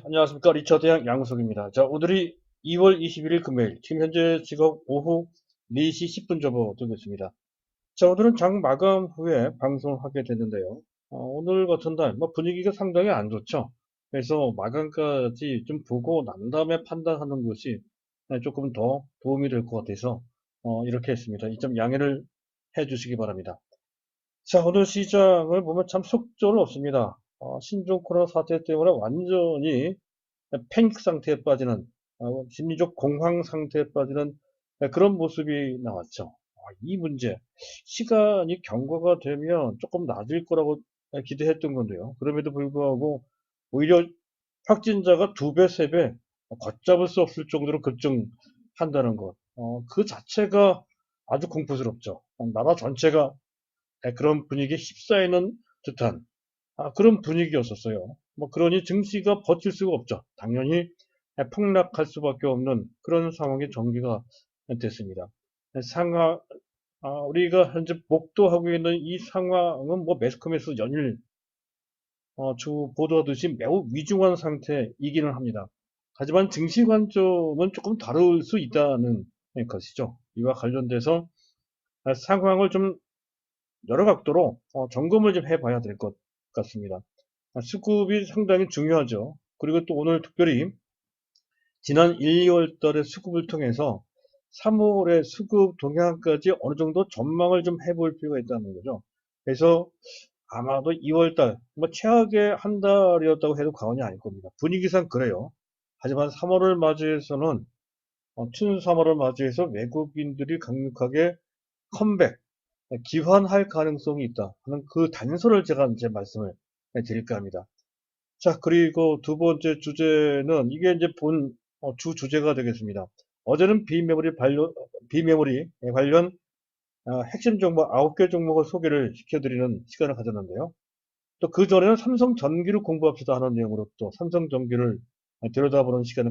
안녕하십니까. 리처드 양우석입니다. 자, 오늘이 2월 21일 금요일, 지금 현재 시각 오후 4시 10분 접어들고 있습니다. 자, 오늘은 장 마감 후에 방송을 하게 됐는데요. 오늘 같은 날, 분위기가 상당히 안 좋죠. 그래서 마감까지 좀 보고 난 다음에 판단하는 것이 조금 더 도움이 될 것 같아서 이렇게 했습니다. 이 점 양해를 해 주시기 바랍니다. 자, 오늘 시장을 보면 참 속절 없습니다. 신종 코로나 사태 때문에 완전히 패닉 상태에 빠지는 심리적 공황 상태에 빠지는 그런 모습이 나왔죠. 이 문제 시간이 경과가 되면 조금 나아질 거라고 기대했던 건데요. 그럼에도 불구하고 오히려 확진자가 2배, 3배 걷잡을 수 없을 정도로 급증한다는 것. 그 자체가 아주 공포스럽죠. 나라 전체가 그런 분위기에 휩싸이는 듯한 그런 분위기였었어요. 그러니 증시가 버틸 수가 없죠. 당연히 폭락할 수밖에 없는 그런 상황이 전개가 됐습니다. 상하, 우리가 현재 목도하고 있는 이 상황은 매스컴에서 연일 주 보도하듯이 매우 위중한 상태이기는 합니다. 하지만 증시 관점은 조금 다를 수 있다는 것이죠. 이와 관련돼서 상황을 좀 여러 각도로 점검을 좀 해봐야 될 것 같습니다. 수급이 상당히 중요하죠. 그리고 또 오늘 특별히 지난 1, 2월 달에 수급을 통해서 3월의 수급 동향까지 어느 정도 전망을 좀 해볼 필요가 있다는 거죠. 그래서 아마도 2월 달, 최악의 한 달이었다고 해도 과언이 아닐 겁니다. 분위기상 그래요. 하지만 3월을 맞이해서는, 춘 3월을 맞이해서 외국인들이 강력하게 컴백, 기환할 가능성이 있다 하는 그 단서를 제가 이제 말씀을 드릴까 합니다. 자, 그리고 두 번째 주제는 이게 이제 주 주제가 되겠습니다. 어제는 비메모리 관련 핵심 종목 9개 종목을 소개를 시켜드리는 시간을 가졌는데요. 또 그 전에는 삼성 전기를 공부합시다 하는 내용으로 또 삼성 전기를 들여다보는 시간을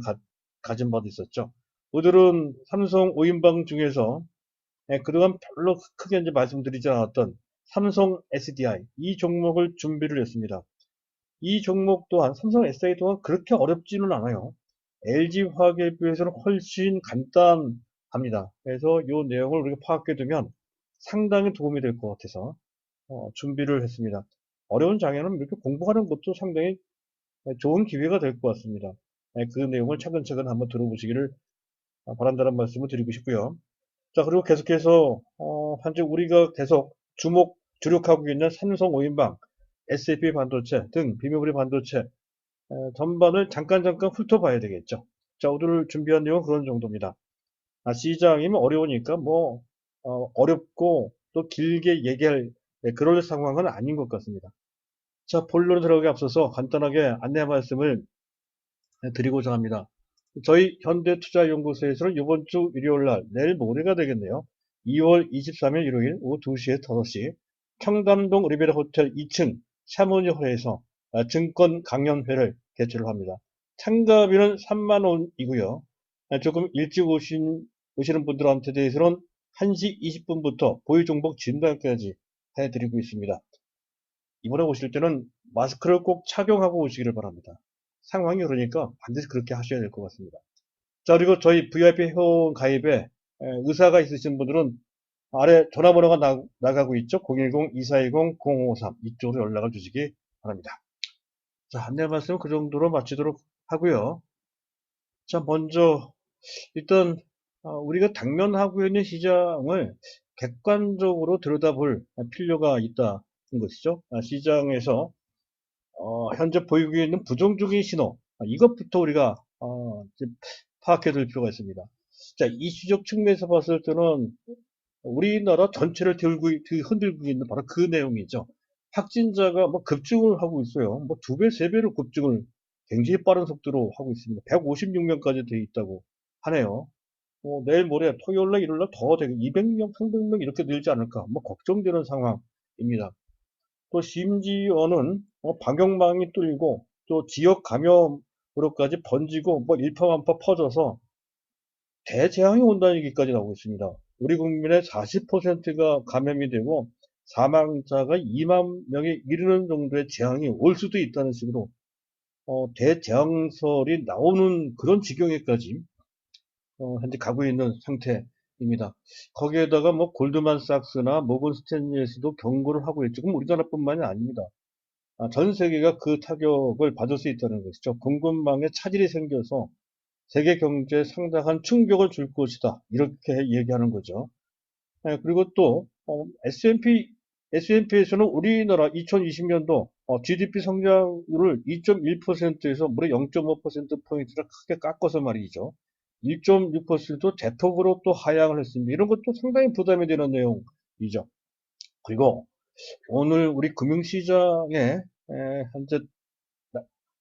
가진 바도 있었죠. 오늘은 삼성 5인방 중에서 그동안 별로 크게 이제 말씀드리지 않았던 삼성 SDI 이 종목을 준비를 했습니다. 이 종목 또한 삼성 SDI 또한 그렇게 어렵지는 않아요. LG화학에 비해서는 훨씬 간단합니다. 그래서 이 내용을 우리가 파악해 두면 상당히 도움이 될 것 같아서 준비를 했습니다. 어려운 장애는 이렇게 공부하는 것도 상당히 좋은 기회가 될 것 같습니다. 그 내용을 차근차근 한번 들어보시기를 바란다는 말씀을 드리고 싶고요. 자, 그리고 계속해서 현재 우리가 계속 주력하고 있는 삼성 5인방, SAP 반도체 등 비메모리 반도체 전반을 잠깐 훑어봐야 되겠죠. 자, 오늘 준비한 내용은 그런 정도입니다. 시장이면 어려우니까 어렵고 또 길게 얘기할 그럴 상황은 아닌 것 같습니다. 자, 본론 들어가기 앞서서 간단하게 안내 말씀을 드리고자 합니다. 저희 현대투자연구소에서는 이번 주 일요일 날, 내일 모레가 되겠네요. 2월 23일 일요일 오후 2시에 5시 청담동 리베라 호텔 2층 샤모니홀에서 증권 강연회를 개최를 합니다. 참가비는 3만 원이고요. 조금 일찍 오시는 분들한테 대해서는 1시 20분부터 보유 종목 진단까지 해드리고 있습니다. 이번에 오실 때는 마스크를 꼭 착용하고 오시기를 바랍니다. 상황이 그러니까 반드시 그렇게 하셔야 될 것 같습니다. 자, 그리고 저희 VIP 회원 가입에 의사가 있으신 분들은 아래 전화번호가 나가고 있죠. 010-2420-0553 이쪽으로 연락을 주시기 바랍니다. 자, 안내 말씀 그 정도로 마치도록 하고요. 자, 먼저 일단 우리가 당면하고 있는 시장을 객관적으로 들여다볼 필요가 있다는 것이죠. 시장에서 현재 보이고 있는 부정적인 신호, 이것부터 우리가 파악해 둘 필요가 있습니다. 자, 이슈적 측면에서 봤을 때는 우리나라 전체를 흔들고 있는 바로 그 내용이죠. 확진자가 급증을 하고 있어요. 2배, 3배로 급증을 굉장히 빠른 속도로 하고 있습니다. 156명까지 돼 있다고 하네요. 내일 모레 토요일날 일요일날 더 되게 200명, 300명 이렇게 늘지 않을까 걱정되는 상황입니다. 또 심지어는 방역망이 뚫리고 또 지역 감염으로까지 번지고 일파만파 퍼져서 대재앙이 온다는 얘기까지 나오고 있습니다. 우리 국민의 40%가 감염이 되고 사망자가 2만 명에 이르는 정도의 재앙이 올 수도 있다는 식으로 대재앙설이 나오는 그런 지경에까지 현재 가고 있는 상태입니다. 거기에다가 뭐 골드만삭스나 모건 스탠리에서도 경고를 하고 있죠. 그럼 우리나라뿐만이 아닙니다. 전 세계가 그 타격을 받을 수 있다는 것이죠. 공급망에 차질이 생겨서 세계 경제에 상당한 충격을 줄 것이다. 이렇게 얘기하는 거죠. 그리고 또 S&P에서는 우리나라 2020년도 GDP 성장률을 2.1%에서 무려 0.5%포인트를 크게 깎아서 말이죠. 1.6% 대폭으로 또 하향을 했습니다. 이런 것도 상당히 부담이 되는 내용이죠. 그리고 오늘 우리 현재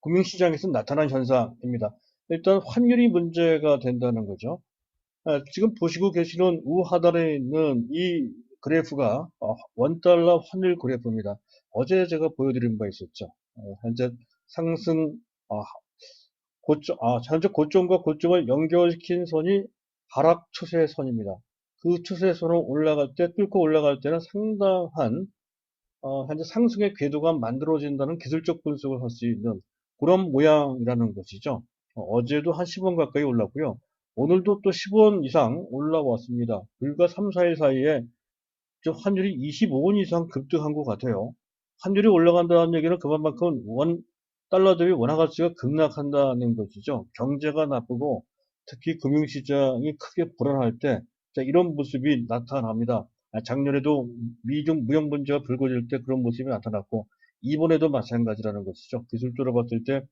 금융시장에서 나타난 현상입니다. 일단 환율이 문제가 된다는 거죠. 지금 보시고 계시는 우하단에 있는 이 그래프가 원달러 환율 그래프입니다. 어제 제가 보여드린 바 있었죠. 현재 상승, 어, 현재 고점과 고점을 연결시킨 선이 하락 추세선입니다. 그 추세선을 뚫고 올라갈 때는 상당한 현재 상승의 궤도가 만들어진다는 기술적 분석을 할 수 있는 그런 모양이라는 것이죠. 어제도 한 10원 가까이 올랐고요. 오늘도 또 10원 이상 올라왔습니다. 불과 3, 4일 사이에 환율이 25원 이상 급등한 것 같아요. 환율이 올라간다는 얘기는 그만큼 달러 대비 원화 가치가 급락한다는 것이죠. 경제가 나쁘고 특히 금융시장이 크게 불안할 때 이런 모습이 나타납니다. 작년에도 미중 무역 문제가 불거질 때 그런 모습이 나타났고 이번에도 마찬가지라는 것이죠. 기술적으로 봤을 때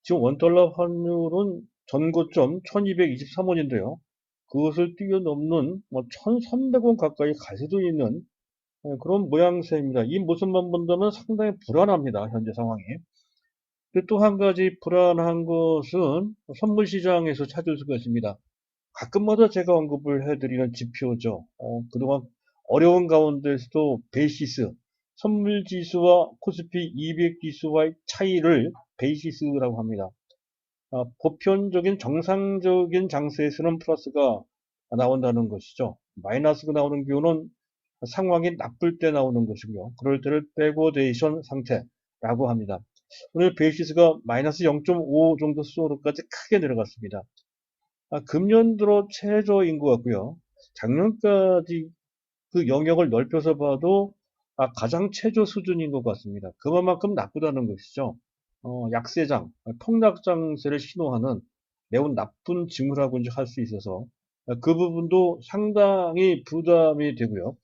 지금 원달러 환율은 전고점 1223원인데요. 그것을 뛰어넘는 1300원 가까이 갈 수도 있는 그런 모양새입니다. 이 모습만 본다면 상당히 불안합니다. 현재 상황이. 또 한 가지 불안한 것은 선물 시장에서 찾을 수가 있습니다. 가끔마다 제가 언급을 해드리는 지표죠. 그동안 어려운 가운데서도 베이시스, 선물 지수와 코스피 200 지수와의 차이를 베이시스라고 합니다. 보편적인 정상적인 장세에서는 플러스가 나온다는 것이죠. 마이너스가 나오는 경우는 상황이 나쁠 때 나오는 것이고요. 그럴 때를 백워데이션 상태라고 합니다. 오늘 베이시스가 마이너스 0.5 정도 수준으로까지 크게 내려갔습니다. 금년 들어 최저인 것 같고요. 작년까지 그 영역을 넓혀서 봐도 가장 최저 수준인 것 같습니다. 그만큼 나쁘다는 것이죠. 약세장, 폭락장세를 신호하는 매우 나쁜 징후라고 이제 할 수 있어서 그 부분도 상당히 부담이 되고요.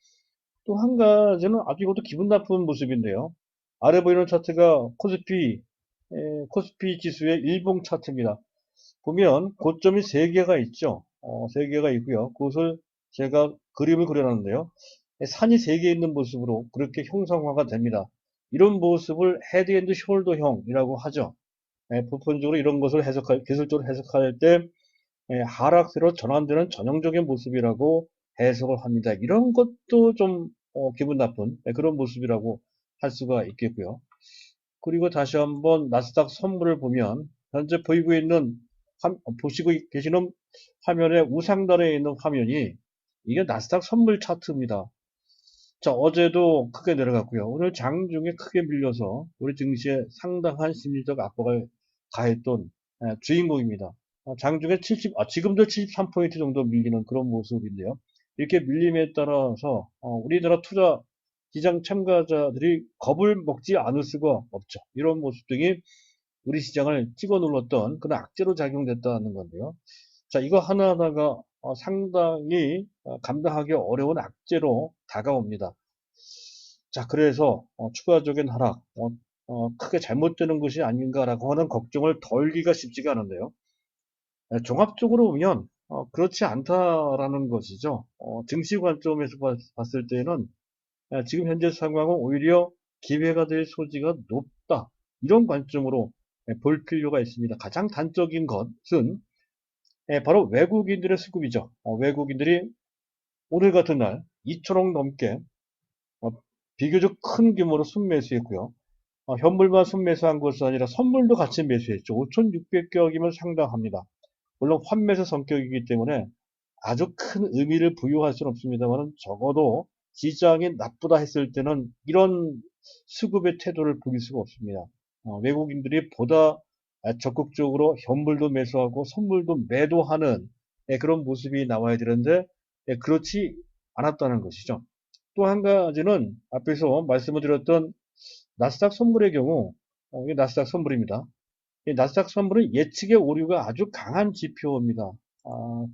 또 한 가지는 아주 이것도 기분 나쁜 모습인데요. 아래 보이는 차트가 코스피 지수의 일봉 차트입니다. 보면 고점이 3개가 있죠. 3개가 있고요. 그것을 제가 그림을 그려놨는데요. 산이 3개 있는 모습으로 그렇게 형상화가 됩니다. 이런 모습을 헤드 앤드 숄더형이라고 하죠. 보편적으로 이런 것을 기술적으로 해석할 때 하락세로 전환되는 전형적인 모습이라고 해석을 합니다. 이런 것도 좀 기분 나쁜 그런 모습이라고 할 수가 있겠고요. 그리고 다시 한번 나스닥 선물을 보면 현재 보시고 계시는 화면의 우상단에 있는 화면이 이게 나스닥 선물 차트입니다. 자, 어제도 크게 내려갔고요. 오늘 장중에 크게 밀려서 우리 증시에 상당한 심리적 압박을 가했던 주인공입니다. 장중에 지금도 73포인트 정도 밀리는 그런 모습인데요. 이렇게 밀림에 따라서 우리나라 투자 시장 참가자들이 겁을 먹지 않을 수가 없죠. 이런 모습 등이 우리 시장을 찍어 눌렀던 그런 악재로 작용됐다는 건데요. 자, 이거 하나하나가 상당히 감당하기 어려운 악재로 다가옵니다. 자, 그래서 추가적인 하락, 크게 잘못되는 것이 아닌가라고 하는 걱정을 덜기가 쉽지가 않은데요. 종합적으로 보면 그렇지 않다라는 것이죠. 증시 관점에서 봤을 때는 지금 현재 상황은 오히려 기회가 될 소지가 높다. 이런 관점으로 볼 필요가 있습니다. 가장 단적인 것은 바로 외국인들의 수급이죠. 외국인들이 오늘 같은 날 2천억 넘게 어, 비교적 큰 규모로 순매수했고요. 현물만 순매수한 것이 아니라 선물도 같이 매수했죠. 5,600개억이면 상당합니다. 물론 환매수 성격이기 때문에 아주 큰 의미를 부여할 수는 없습니다만 적어도 시장이 나쁘다 했을 때는 이런 수급의 태도를 보일 수가 없습니다. 외국인들이 보다 적극적으로 현물도 매수하고 선물도 매도하는 그런 모습이 나와야 되는데 그렇지 않았다는 것이죠. 또 한 가지는 앞에서 말씀을 드렸던 나스닥 선물의 경우 이게 나스닥 선물입니다. 이 나스닥 선물은 예측의 오류가 아주 강한 지표입니다.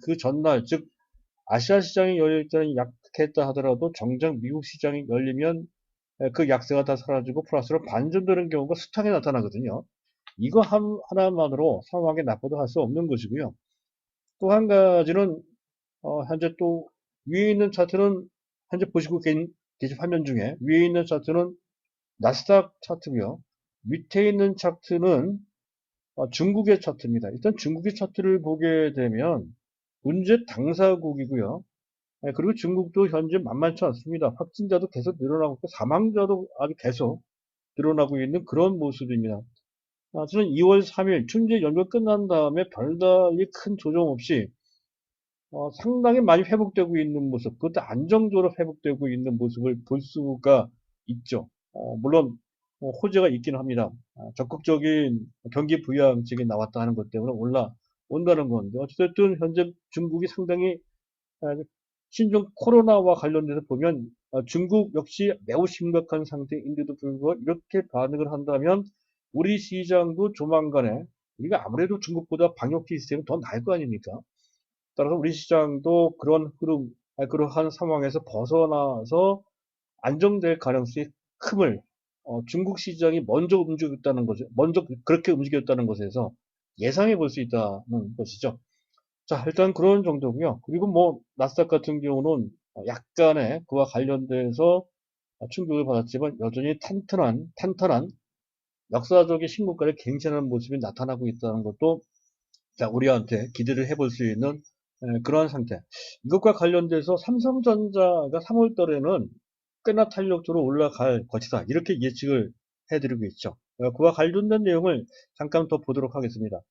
그 전날 즉 아시아 시장이 열릴 때는 약했다 하더라도 정작 미국 시장이 열리면 그 약세가 다 사라지고 플러스로 반전되는 경우가 숱하게 나타나거든요. 이거 하나만으로 상황에 나쁘다 할 수 없는 것이고요. 또 한 가지는 현재 또 위에 있는 차트는 현재 보시고 계신 화면 중에 위에 있는 차트는 나스닥 차트고요. 밑에 있는 차트는 중국의 차트입니다. 일단 중국의 차트를 보게 되면 문제 당사국이고요. 그리고 중국도 현재 만만치 않습니다. 확진자도 계속 늘어나고 있고 사망자도 아주 계속 늘어나고 있는 그런 모습입니다. 저는 2월 3일春제 연휴 끝난 다음에 별다른 큰 조정 없이 상당히 많이 회복되고 있는 모습, 그것도 안정적으로 회복되고 있는 모습을 볼 수가 있죠. 물론 호재가 있긴 합니다. 적극적인 경기 부양책이 나왔다 하는 것 때문에 올라온다는 건데 어쨌든 현재 중국이 상당히 신종 코로나와 관련돼서 보면 중국 역시 매우 심각한 상태인데도 불구하고 이렇게 반응을 한다면 우리 시장도 조만간에 우리가 아무래도 중국보다 방역 시스템이 더 나을 거 아닙니까? 따라서 우리 시장도 그런 흐름, 그러한 상황에서 벗어나서 안정될 가능성이 큼을 중국 시장이 먼저 움직였다는 거죠. 먼저 그렇게 움직였다는 것에서 예상해 볼 수 있다는 것이죠. 자, 일단 그런 정도고요. 그리고 뭐 나스닥 같은 경우는 약간의 그와 관련돼서 충격을 받았지만 여전히 탄탄한 역사적인 신고가를 갱신하는 모습이 나타나고 있다는 것도 자, 우리한테 기대를 해볼 수 있는 그러한 상태. 이것과 관련돼서 삼성전자가 3월 달에는 꽤나 탄력적으로 올라갈 것이다. 이렇게 예측을 해드리고 있죠. 그와 관련된 내용을 잠깐 더 보도록 하겠습니다.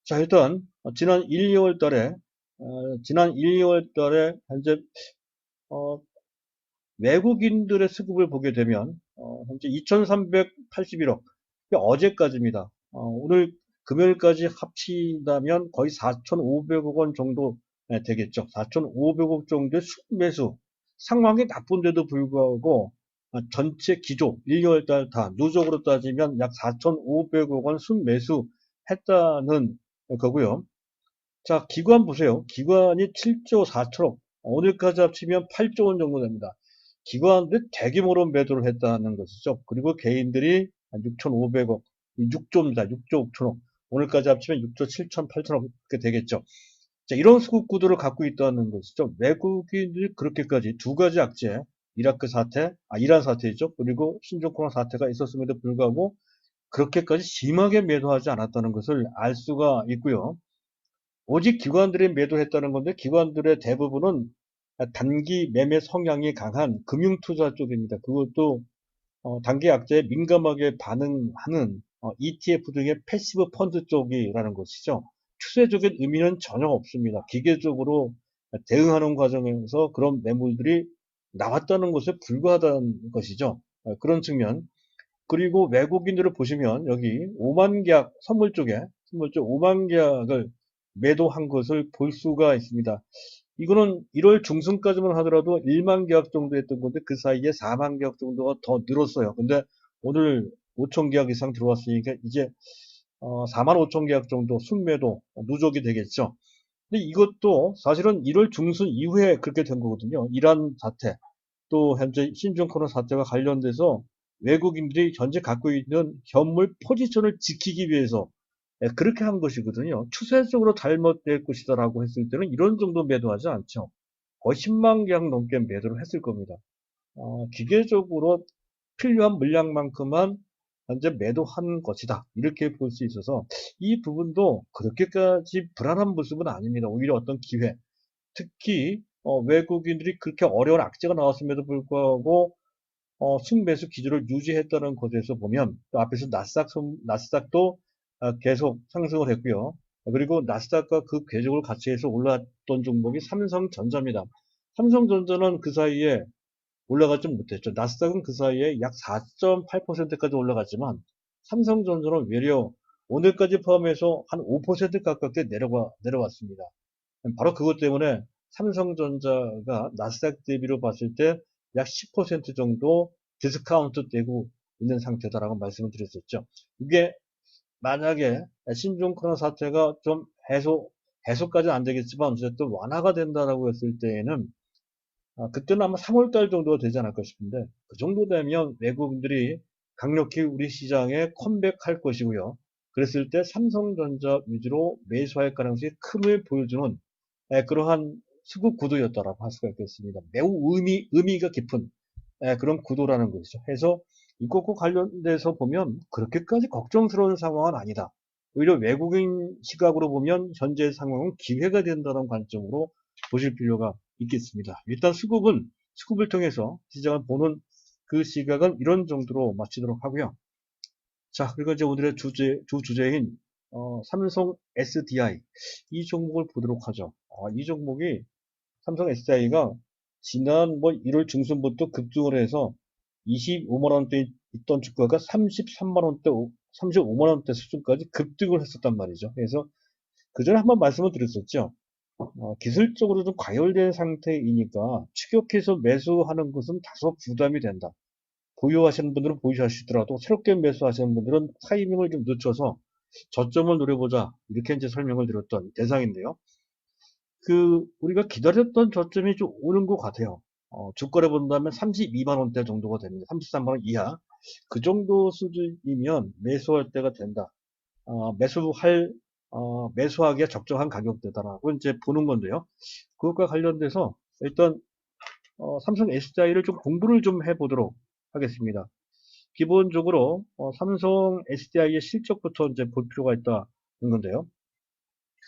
자, 일단 지난 1, 2월 달에 현재 어, 외국인들의 수급을 보게 되면 현재 2,381억 어제까지입니다. 오늘 금요일까지 합치다면 거의 4,500억 원 정도 되겠죠. 4,500억 정도의 순매수 상황이 나쁜데도 불구하고 전체 기조 1, 2월 달 다 누적으로 따지면 약 4,500억 원 순매수 했다는 거고요. 자, 기관 보세요. 기관이 7조 4천억, 오늘까지 합치면 8조 원 정도 됩니다. 기관들이 대규모로 매도를 했다는 것이죠. 그리고 개인들이 6,500억, 6조입니다. 6조 5천억. 오늘까지 합치면 6조 7천, 8천억 그렇게 되겠죠. 자, 이런 수급 구도를 갖고 있다는 것이죠. 외국인들이 그렇게까지 두 가지 악재, 이란 사태이죠. 그리고 신종 코로나 사태가 있었음에도 불구하고 그렇게까지 심하게 매도하지 않았다는 것을 알 수가 있고요. 오직 기관들이 매도했다는 건데 기관들의 대부분은 단기 매매 성향이 강한 금융투자 쪽입니다. 그것도 단기 약자에 민감하게 반응하는 ETF 등의 패시브 펀드 쪽이라는 것이죠. 추세적인 의미는 전혀 없습니다. 기계적으로 대응하는 과정에서 그런 매물들이 나왔다는 것에 불과하다는 것이죠. 그런 측면. 그리고 외국인들을 보시면 여기 5만 계약 선물 쪽 5만 계약을 매도한 것을 볼 수가 있습니다. 이거는 1월 중순까지만 하더라도 1만 계약 정도 했던 건데 그 사이에 4만 계약 정도가 더 늘었어요. 근데 오늘 5천 계약 이상 들어왔으니까 이제 4만 5천 계약 정도 순매도 누적이 되겠죠. 근데 이것도 사실은 1월 중순 이후에 그렇게 된 거거든요. 이란 사태, 또 현재 신종 코로나 사태와 관련돼서 외국인들이 현재 갖고 있는 현물 포지션을 지키기 위해서 그렇게 한 것이거든요. 추세적으로 잘못될 것이다라고 했을 때는 이런 정도 매도하지 않죠. 거의 10만 계약 넘게 매도를 했을 겁니다. 기계적으로 필요한 물량만큼만 현재 매도한 것이다. 이렇게 볼 수 있어서 이 부분도 그렇게까지 불안한 모습은 아닙니다. 오히려 어떤 기회, 특히 외국인들이 그렇게 어려운 악재가 나왔음에도 불구하고 순매수 기조를 유지했다는 것에서 보면 또 앞에서 나스닥도 계속 상승을 했고요. 그리고 나스닥과 그 궤적을 같이 해서 올랐던 종목이 삼성전자입니다. 삼성전자는 그 사이에 올라가지 못했죠. 나스닥은 그 사이에 약 4.8%까지 올라갔지만 삼성전자는 외려 오늘까지 포함해서 한 5% 가깝게 내려왔습니다. 바로 그것 때문에 삼성전자가 나스닥 대비로 봤을 때 약 10% 정도 디스카운트 되고 있는 상태다라고 말씀을 드렸었죠. 이게 만약에 신종 코로나 사태가 좀 해소까지는 안 되겠지만 어쨌든 완화가 된다라고 했을 때에는 그때는 아마 3월달 정도가 되지 않을까 싶은데 그 정도 되면 외국인들이 강력히 우리 시장에 컴백할 것이고요. 그랬을 때 삼성전자 위주로 매수할 가능성이 큼을 보여주는 그러한 수급 구도였다라고 할 수가 있겠습니다. 매우 의미가 깊은 그런 구도라는 것이죠. 해서 이것과 관련돼서 보면 그렇게까지 걱정스러운 상황은 아니다. 오히려 외국인 시각으로 보면 현재 상황은 기회가 된다는 관점으로 보실 필요가 있겠습니다. 일단 수급을 통해서 시장을 보는 그 시각은 이런 정도로 마치도록 하고요. 자, 그리고 이제 오늘의 주 주제인 삼성 SDI 이 종목을 보도록 하죠. 이 종목이 삼성 SDI가 지난 1월 중순부터 급등을 해서 25만 원대 있던 주가가 33만 원대, 35만 원대 수준까지 급등을 했었단 말이죠. 그래서 그 전에 한번 말씀을 드렸었죠. 기술적으로 좀 과열된 상태이니까 추격해서 매수하는 것은 다소 부담이 된다. 보유하시는 분들은 보유하시더라도 새롭게 매수하시는 분들은 타이밍을 좀 늦춰서 저점을 노려보자. 이렇게 이제 설명을 드렸던 대상인데요. 우리가 기다렸던 저점이 좀 오는 것 같아요. 주가를 본다면 32만 원대 정도가 됩니다. 33만 원 이하. 그 정도 수준이면 매수할 때가 된다. 매수하기에 적정한 가격대다라고 이제 보는 건데요. 그것과 관련돼서 일단 삼성 SDI를 좀 공부를 좀 해보도록 하겠습니다. 기본적으로 삼성 SDI의 실적부터 이제 볼 필요가 있다는 건데요.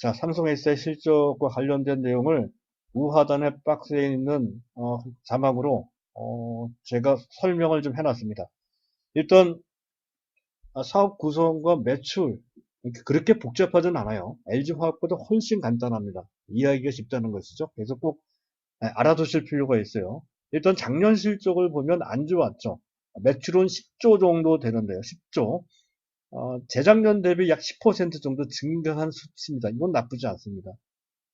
자, 삼성 SDI 실적과 관련된 내용을 우하단의 박스에 있는 자막으로 제가 설명을 좀 해놨습니다. 일단 사업 구성과 매출 그렇게 복잡하진 않아요. LG화학보다 훨씬 간단합니다. 이해하기가 쉽다는 것이죠. 그래서 꼭 알아두실 필요가 있어요. 일단 작년 실적을 보면 안 좋았죠. 매출은 10조 정도 되는데요. 10조. 재작년 대비 약 10% 정도 증가한 수치입니다. 이건 나쁘지 않습니다.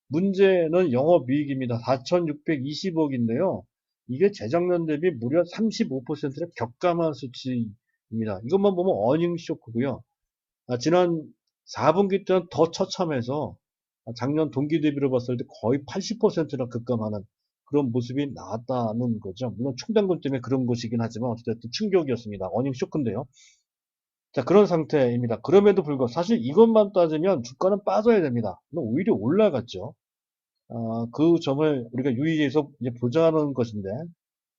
문제는 영업이익입니다. 4,620억인데요. 이게 재작년 대비 무려 35%의 격감한 수치입니다. 이것만 보면 어닝 쇼크고요. 지난 4분기 때는 더 처참해서 작년 동기 대비로 봤을 때 거의 80%나 급감하는 그런 모습이 나왔다는 거죠. 물론 충당금 때문에 그런 것이긴 하지만 어쨌든 충격이었습니다. 어닝 쇼크인데요. 자, 그런 상태입니다. 그럼에도 불구하고 사실 이것만 따지면 주가는 빠져야 됩니다. 오히려 올라갔죠. 그 점을 우리가 유의해서 이제 보자는 것인데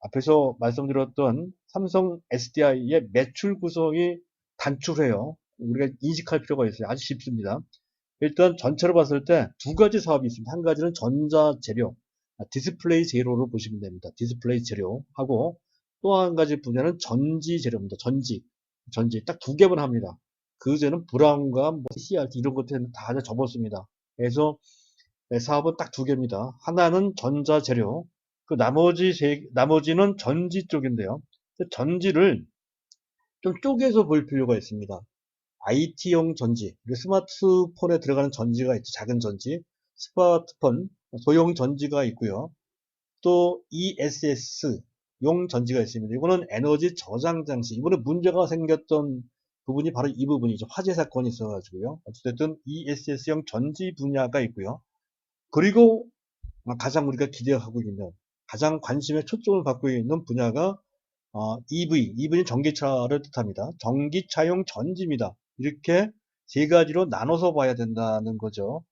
앞에서 말씀드렸던 삼성 SDI의 매출 구성이 단출해요. 우리가 인식할 필요가 있어요. 아주 쉽습니다. 일단 전체로 봤을 때 두 가지 사업이 있습니다. 한 가지는 전자재료, 디스플레이 재료로 보시면 됩니다. 디스플레이 재료하고 또 한 가지 분야는 전지 재료입니다. 전지 딱 두 개만 합니다. 그제는 브라운과 CRT 이런 것들은 다 접었습니다. 그래서 사업은 딱 두 개입니다. 하나는 전자재료, 나머지는 전지 쪽인데요. 전지를 좀 쪼개서 볼 필요가 있습니다. IT용 전지, 스마트폰에 들어가는 전지가 있죠. 작은 전지, 스마트폰 소형 전지가 있고요. 또 ESS용 전지가 있습니다. 이거는 에너지 저장 장치. 이번에 문제가 생겼던 부분이 바로 이 부분이죠. 화재 사건이 있어가지고요. 어쨌든 ESS용 전지 분야가 있고요. 그리고 가장 우리가 기대하고 있는, 가장 관심의 초점을 받고 있는 분야가 EV는 전기차를 뜻합니다. 전기차용 전지입니다. 이렇게 세 가지로 나눠서 봐야 된다는 거죠.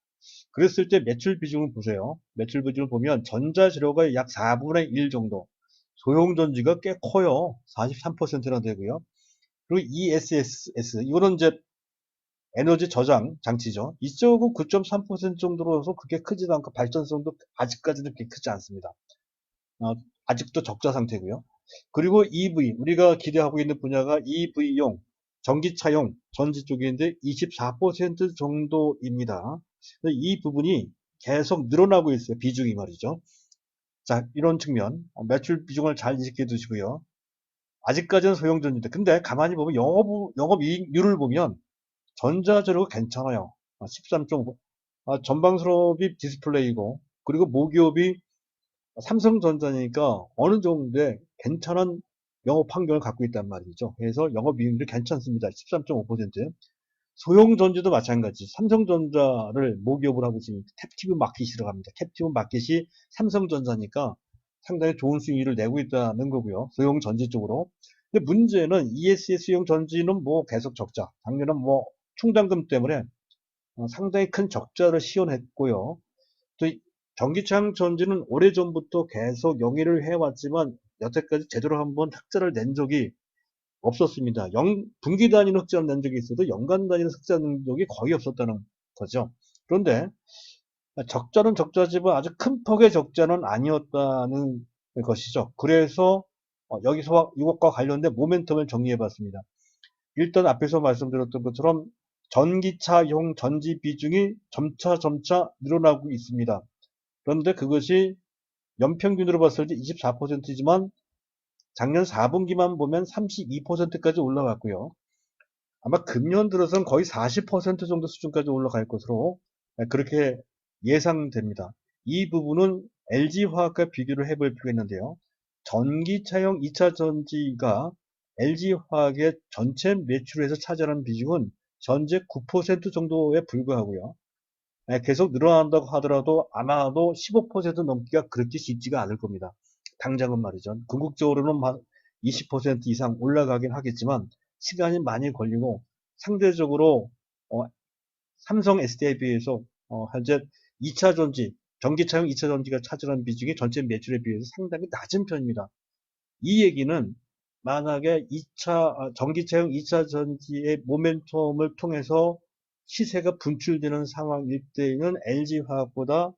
그랬을 때 매출 비중을 보세요. 매출 비중을 보면 전자재료가 약 4분의 1 정도, 소형전지가 꽤 커요. 43%나 되고요. 그리고 ESS, 이거는 이제 에너지 저장 장치죠. 이쪽은 9.3% 정도로서 그렇게 크지도 않고 발전성도 아직까지는 그렇게 크지 않습니다. 아직도 적자 상태고요. 그리고 EV, 우리가 기대하고 있는 분야가 EV용, 전기차용 전지 쪽인데 24% 정도입니다. 이 부분이 계속 늘어나고 있어요. 비중이 말이죠. 자, 이런 측면, 매출 비중을 잘 인식해 두시고요. 아직까지는 소형전지인데, 근데 가만히 보면 영업이익률을 보면 전자재료가 괜찮아요. 13.5. 전방 수업이 디스플레이고, 그리고 모기업이 삼성전자니까 어느 정도의 괜찮은 영업 환경을 갖고 있단 말이죠. 그래서 영업이익률이 괜찮습니다. 13.5%. 소형전지도 마찬가지. 삼성전자를 모기업을 하고 있으니 캡티브 마켓이라고 합니다. 캡티브 마켓이 삼성전자니까 상당히 좋은 수익률을 내고 있다는 거고요. 소형전지 쪽으로. 근데 문제는 ESS 소형전지는 뭐 계속 적자. 작년은 뭐 충당금 때문에 상당히 큰 적자를 시현했고요. 또 전기차량 전지는 오래전부터 계속 영위를 해왔지만 여태까지 제대로 한번 흑자를 낸 적이 없었습니다. 분기 단위는 흑자를 낸 적이 있어도 연간 단위는 흑자 낸 적이 거의 없었다는 거죠. 그런데 적자는 적자지만 아주 큰 폭의 적자는 아니었다는 것이죠. 그래서 여기서 이것과 관련된 모멘텀을 정리해 봤습니다. 일단 앞에서 말씀드렸던 것처럼 전기차용 전지 비중이 점차 늘어나고 있습니다. 그런데 그것이 연평균으로 봤을 때 24%이지만 작년 4분기만 보면 32%까지 올라갔고요. 아마 금년 들어서는 거의 40% 정도 수준까지 올라갈 것으로 그렇게 예상됩니다. 이 부분은 LG화학과 비교를 해볼 필요가 있는데요. 전기차용 2차 전지가 LG화학의 전체 매출에서 차지하는 비중은 현재 9% 정도에 불과하고요. 계속 늘어난다고 하더라도 아마도 15% 넘기가 그렇게 쉽지가 않을 겁니다. 당장은 말이죠. 궁극적으로는 20% 이상 올라가긴 하겠지만 시간이 많이 걸리고 상대적으로 삼성 SDI에 비해서 현재 2차 전지, 전기차용 2차 전지가 차지하는 비중이 전체 매출에 비해서 상당히 낮은 편입니다. 이 얘기는 만약에 전기차용 2차 전지의 모멘텀을 통해서 시세가 분출되는 상황일 때에는 LG화학보다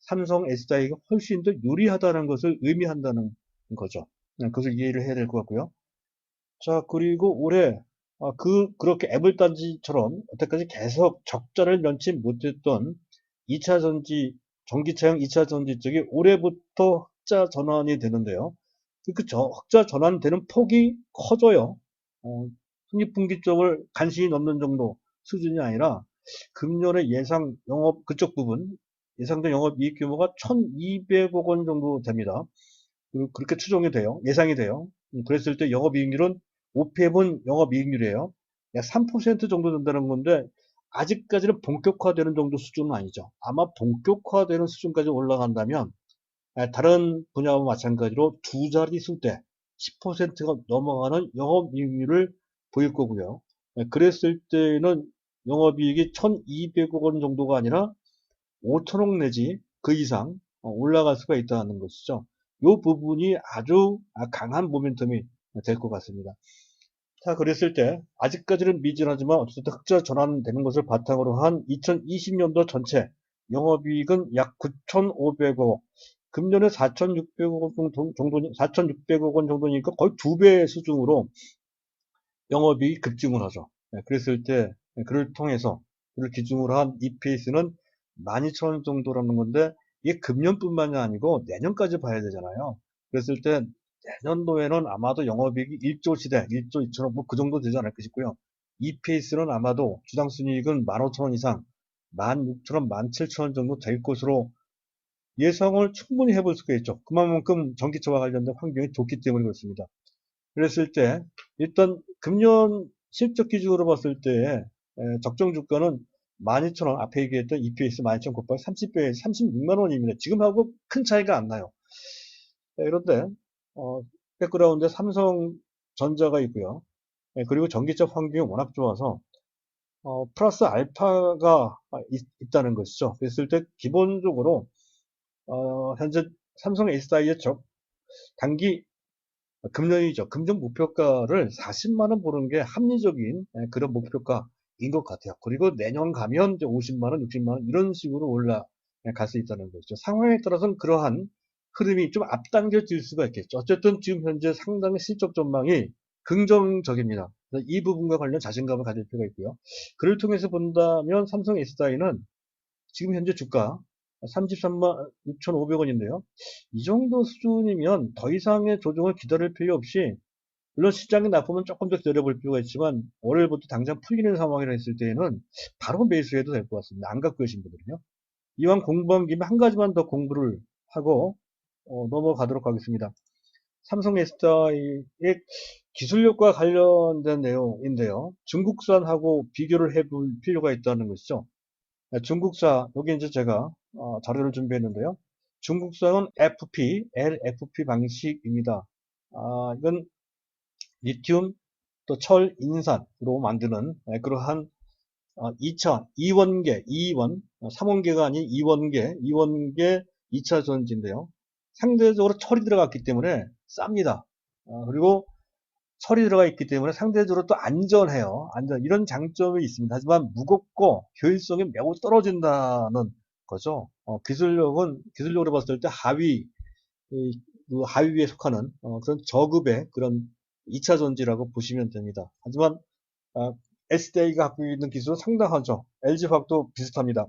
삼성 SDI가 훨씬 더 유리하다는 것을 의미한다는 거죠. 그것을 이해를 해야 될 것 같고요. 자, 그리고 올해 그렇게 애물단지처럼 여태까지 계속 적자를 면치 못했던 2차 전지, 전기차용 2차 전지 쪽이 올해부터 흑자 전환이 되는데요. 흑자 전환되는 폭이 커져요. 손익분기 쪽을 간신히 넘는 정도 수준이 아니라 금년의 예상 영업 그쪽 부분 예상된 영업이익 규모가 1,200억 원 정도 됩니다. 그렇게 추정이 돼요. 예상이 돼요. 그랬을 때 영업이익률은 OPM은 영업이익률이에요. 약 3% 정도 된다는 건데 아직까지는 본격화되는 정도 수준은 아니죠. 아마 본격화되는 수준까지 올라간다면 다른 분야와 마찬가지로 두 자릿수 대 10%가 넘어가는 영업이익률을 보일 거고요. 그랬을 때는 영업이익이 1,200억 원 정도가 아니라 5천억 내지 그 이상 올라갈 수가 있다는 것이죠. 이 부분이 아주 강한 모멘텀이 될 것 같습니다. 자, 그랬을 때 아직까지는 미진하지만 어쨌든 흑자 전환되는 것을 바탕으로 한 2020년도 전체 영업이익은 약 9,500억, 금년에 4,600억 정도, 4,600억 원 정도니까 거의 2배 수준으로 영업이익이 급증을 하죠. 그랬을 때 그를 통해서 그를 기준으로 한 EPS는 12,000원 정도라는 건데 이게 금년뿐만이 아니고 내년까지 봐야 되잖아요. 그랬을 때 내년도에는 아마도 영업이익이 1조 시대, 1조 2천억 뭐 그 정도 되지 않을까 싶고요. EPS는 아마도 주당 순이익은 15,000원 이상, 16,000원, 17,000원 정도 될 것으로 예상을 충분히 해볼 수가 있죠. 그만큼 전기차와 관련된 환경이 좋기 때문에 그렇습니다. 그랬을 때 일단 금년 실적 기준으로 봤을 때 적정 주가는 12,000원, 앞에 얘기했던 EPS 12,000 곱하기 30배에 36만 원입니다. 지금하고 큰 차이가 안 나요. 그런데 백그라운드에 삼성전자가 있고요. 그리고 전기차 환경이 워낙 좋아서 플러스 알파가 있다는 것이죠. 그랬을 때 기본적으로 현재 삼성 SDI의 단기 금년이죠. 금전 목표가를 40만원 보는 게 합리적인 그런 목표가인 것 같아요. 그리고 내년 가면 이제 50만원, 60만원 이런 식으로 올라갈 수 있다는 거죠. 상황에 따라서는 그러한 흐름이 좀 앞당겨질 수가 있겠죠. 어쨌든 지금 현재 상당히 실적 전망이 긍정적입니다. 이 부분과 관련 자신감을 가질 필요가 있고요. 그를 통해서 본다면 삼성 SDI는 지금 현재 주가 33만 6,500원인데요. 이 정도 수준이면 더 이상의 조정을 기다릴 필요 없이 물론 시장이 나쁘면 조금 더 기다려볼 필요가 있지만 월요일부터 당장 풀리는 상황이라 했을 때에는 바로 매수해도 될 것 같습니다. 안 갖고 계신 분들은요. 이왕 공부한 김에 한 가지만 더 공부를 하고 넘어가도록 하겠습니다. 삼성 SDI의 기술력과 관련된 내용인데요. 중국산하고 비교를 해볼 필요가 있다는 것이죠. 중국사, 여기 이제 제가 자료를 준비했는데요. 중국산은 FP, LFP 방식입니다. 이건 리튬, 또 철, 인산으로 만드는 그러한 2차, 2원계, 2원, 3원계가 아닌 2원계 2차 전지인데요. 상대적으로 철이 들어갔기 때문에 쌉니다. 그리고 철이 들어가 있기 때문에 상대적으로 또 안전해요. 이런 장점이 있습니다. 하지만 무겁고 효율성이 매우 떨어진다는 거죠. 기술력으로 봤을 때 그 하위에 속하는 그런 저급의 그런 2차 전지라고 보시면 됩니다. 하지만 SDI가 갖고 있는 기술은 상당하죠. LG화학도 비슷합니다.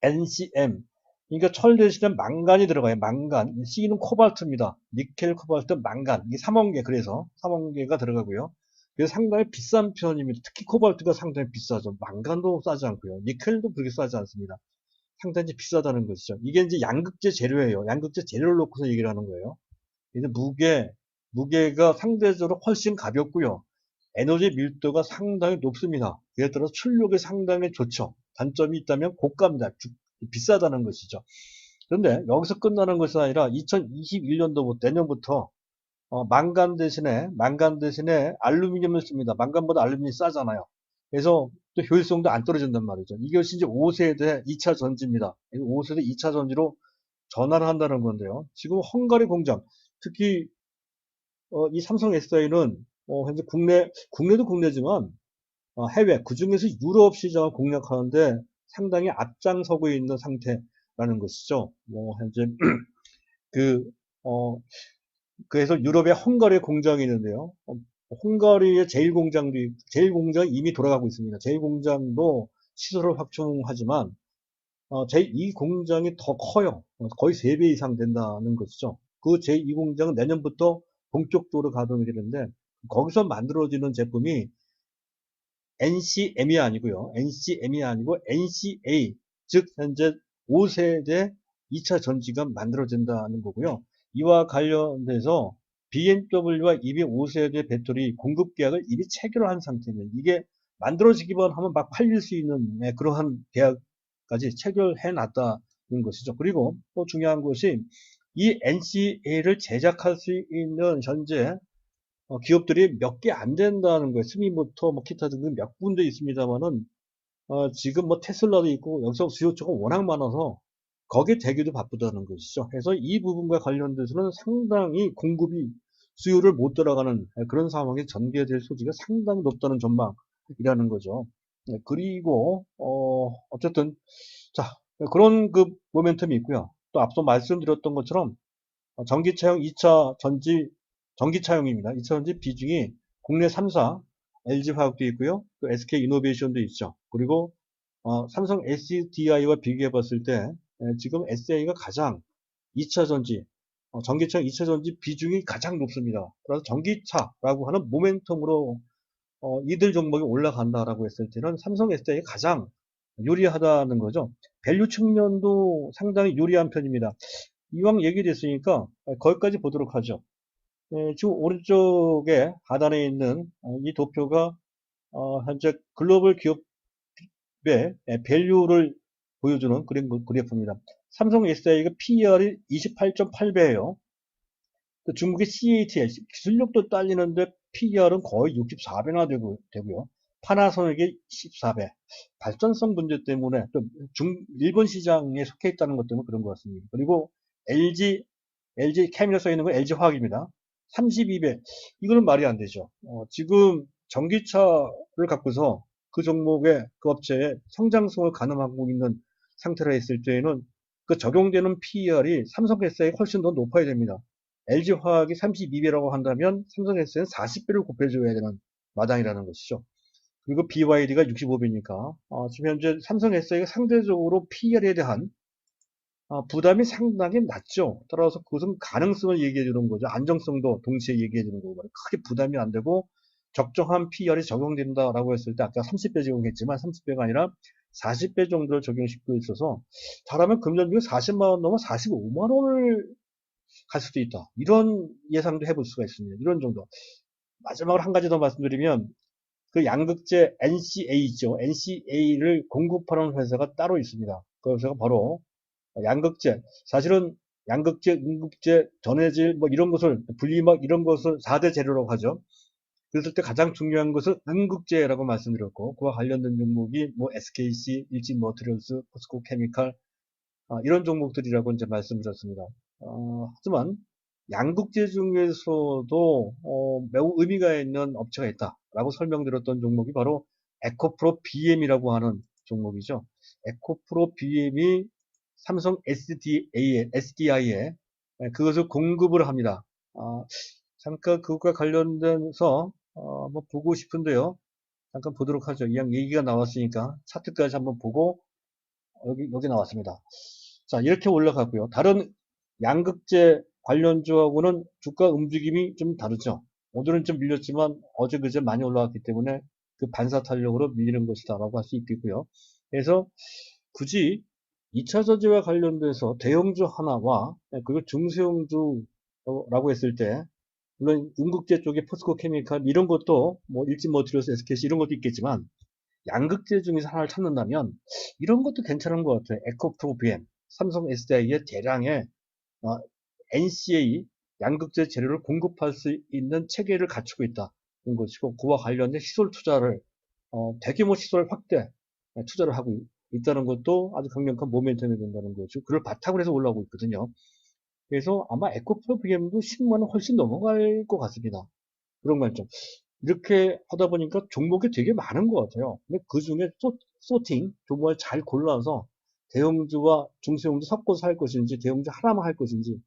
NCM. 그러니까 철 대신에 망간이 들어가요. 망간. C는 코발트입니다. 니켈, 코발트, 망간. 이게 3원계, 그래서 3원계가 들어가고요. 그래서 상당히 비싼 편입니다. 특히 코발트가 상당히 비싸죠. 망간도 싸지 않고요. 니켈도 그렇게 싸지 않습니다. 상당히 비싸다는 것이죠. 이게 이제 양극재 재료예요. 양극재 재료를 놓고서 얘기를 하는 거예요. 이제 무게가 상대적으로 훨씬 가볍고요. 에너지 밀도가 상당히 높습니다. 그에 따라서 출력이 상당히 좋죠. 단점이 있다면 고가입니다. 비싸다는 것이죠. 그런데 여기서 끝나는 것이 아니라 2021년도부터 내년부터 망간 대신에 알루미늄을 씁니다. 망간보다 알루미늄이 싸잖아요. 그래서 또 효율성도 안 떨어진단 말이죠. 이것이 이제 5세대 2차 전지입니다. 5세대 2차 전지로 전환을 한다는 건데요. 지금 헝가리 공장, 특히 이 삼성 SI는 현재 국내도 국내지만 해외, 그중에서 유럽 시장을 공략하는데 상당히 앞장서고 있는 상태라는 것이죠. 현재 그, 어, 그래서 유럽의 헝가리 공장이 있는데요. 헝가리의 제일 공장이 이미 돌아가고 있습니다. 제일 공장도 시설을 확충하지만, 제2 공장이 더 커요. 거의 3배 이상 된다는 것이죠. 그 제2 공장은 내년부터 본격적으로 가동이 되는데, 거기서 만들어지는 제품이 NCM이 아니고 NCA, 즉 현재 5세대 2차 전지가 만들어진다는 거고요. 이와 관련돼서 BMW와 EV 5세대 배터리 공급 계약을 이미 체결한 상태입니다. 이게 만들어지기만 하면 막 팔릴 수 있는 그러한 계약까지 체결해 놨다는 것이죠. 그리고 또 중요한 것이 이 NCA를 제작할 수 있는 현재 기업들이 몇 개 안 된다는 거예요. 스미모터, 뭐 기타 등등 몇 군데 있습니다만은 지금 뭐 테슬라도 있고 여기서 수요처가 워낙 많아서 거기에 대기도 바쁘다는 것이죠. 그래서 이 부분과 관련돼서는 상당히 공급이 수요를 못 따라가는 그런 상황이 전개될 소지가 상당히 높다는 전망이라는 거죠. 그리고 어쨌든 자 그런 그 모멘텀이 있고요. 또 앞서 말씀드렸던 것처럼 전기차용 2차 전기차용입니다. 2차 전지 비중이 국내 3사, LG화학도 있고요. 또 SK이노베이션도 있죠. 그리고 삼성 SDI와 비교해 봤을 때 지금 SDI가 가장 2차 전지, 전기차 2차 전지 비중이 가장 높습니다. 그래서 전기차라고 하는 모멘텀으로 이들 종목이 올라간다라고 했을 때는 삼성 SDI가 가장 유리하다는 거죠. 밸류 측면도 상당히 유리한 편입니다. 이왕 얘기됐으니까 거기까지 보도록 하죠. 지금 오른쪽에 하단에 있는 이 도표가 현재 글로벌 기업의 밸류를 보여주는 그래프입니다. 삼성 SDI가 PER이 28.8배예요. 중국의 CATL 기술력도 딸리는데 PER은 거의 64배나 되고요. 파나소닉이 14배. 발전성 문제 때문에 또 일본 시장에 속해 있다는 것 때문에 그런 것 같습니다. 그리고 LG 캠이라 써 있는 건 LG화학입니다. 32배. 이거는 말이 안 되죠. 지금 전기차를 갖고서 그 종목의 그 업체의 성장성을 가늠하고 있는 상태라 했을 때에는 그 적용되는 PER이 삼성 SDI가 훨씬 더 높아야 됩니다. LG화학이 32배라고 한다면 삼성 SDI는 40배를 곱해줘야 되는 마당이라는 것이죠. 그리고 BYD가 65배니까 지금 현재 삼성 SDI가 상대적으로 PER에 대한 부담이 상당히 낮죠. 따라서 그것은 가능성을 얘기해 주는 거죠. 안정성도 동시에 얘기해 주는 거고, 크게 부담이 안 되고, 적정한 PER이 적용된다라고 했을 때, 아까 30배 적용했지만 30배가 아니라 40배 정도를 적용시키고 있어서, 잘하면 금전중에 40만 원 넘어 45만 원을 갈 수도 있다. 이런 예상도 해볼 수가 있습니다. 이런 정도. 마지막으로 한 가지 더 말씀드리면, 그 양극재 NCA죠. NCA를 공급하는 회사가 따로 있습니다. 그 회사가 바로 양극재. 사실은 양극재, 음극재, 전해질 뭐 이런 것을 분리막 이런 것을 4대 재료라고 하죠. 그랬을 때 가장 중요한 것은 음극재라고 말씀드렸고, 그와 관련된 종목이 뭐 SKC, 일진머티리얼스, 포스코 케미칼 이런 종목들이라고 이제 말씀드렸습니다. 하지만 양극재 중에서도 매우 의미가 있는 업체가 있다라고 설명드렸던 종목이 바로 에코프로 BM이라고 하는 종목이죠. 에코프로 BM이 삼성 SDI에 그것을 공급을 합니다. 잠깐 그것과 관련돼서 한번 보고 싶은데요. 잠깐 보도록 하죠. 이왕 얘기가 나왔으니까 차트까지 한번 보고 여기 나왔습니다. 자, 이렇게 올라가고요. 다른 양극재 관련주하고는 주가 움직임이 좀 다르죠. 오늘은 좀 밀렸지만 어제 그제 많이 올라왔기 때문에 그 반사 탄력으로 밀리는 것이다 라고 할 수 있겠고요. 그래서 굳이 2차 전지와 관련돼서 대형주 하나와 그리고 중소형주라고 했을 때 물론 음극재 쪽에 포스코 케미칼 이런 것도 뭐 일진머티리얼스, SKC 이런 것도 있겠지만 양극재 중에서 하나를 찾는다면 이런 것도 괜찮은 것 같아요. 에코프로 BM, 삼성 SDI의 대량의 NCA 양극재 재료를 공급할 수 있는 체계를 갖추고 있다는 것이고 그와 관련된 시설 투자를 대규모 시설 확대 투자를 하고 있다는 것도 아주 강력한 모멘텀이 된다는 거죠. 그걸 바탕으로 해서 올라오고 있거든요. 그래서 아마 에코프로 BM도 10만 원 훨씬 넘어갈 것 같습니다. 그런 관점. 이렇게 하다 보니까 종목이 되게 많은 것 같아요. 근데 그 중에 소팅, 종목을 잘 골라서 대형주와 중소형주 섞어서 할 것인지, 대형주 하나만 할 것인지,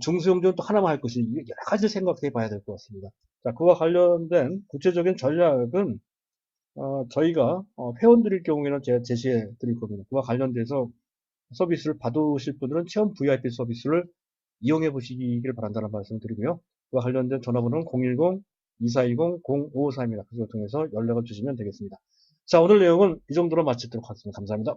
중소형주는 또 하나만 할 것인지, 여러 가지 생각해 봐야 될 것 같습니다. 자, 그와 관련된 구체적인 전략은, 저희가, 회원드릴 경우에는 제가 제시해 드릴 겁니다. 그와 관련돼서 서비스를 받으실 분들은 체험 VIP 서비스를 이용해 보시기를 바란다는 말씀을 드리고요. 그와 관련된 전화번호는 010-2420-0553입니다. 그걸 통해서 연락을 주시면 되겠습니다. 자, 오늘 내용은 이 정도로 마치도록 하겠습니다. 감사합니다.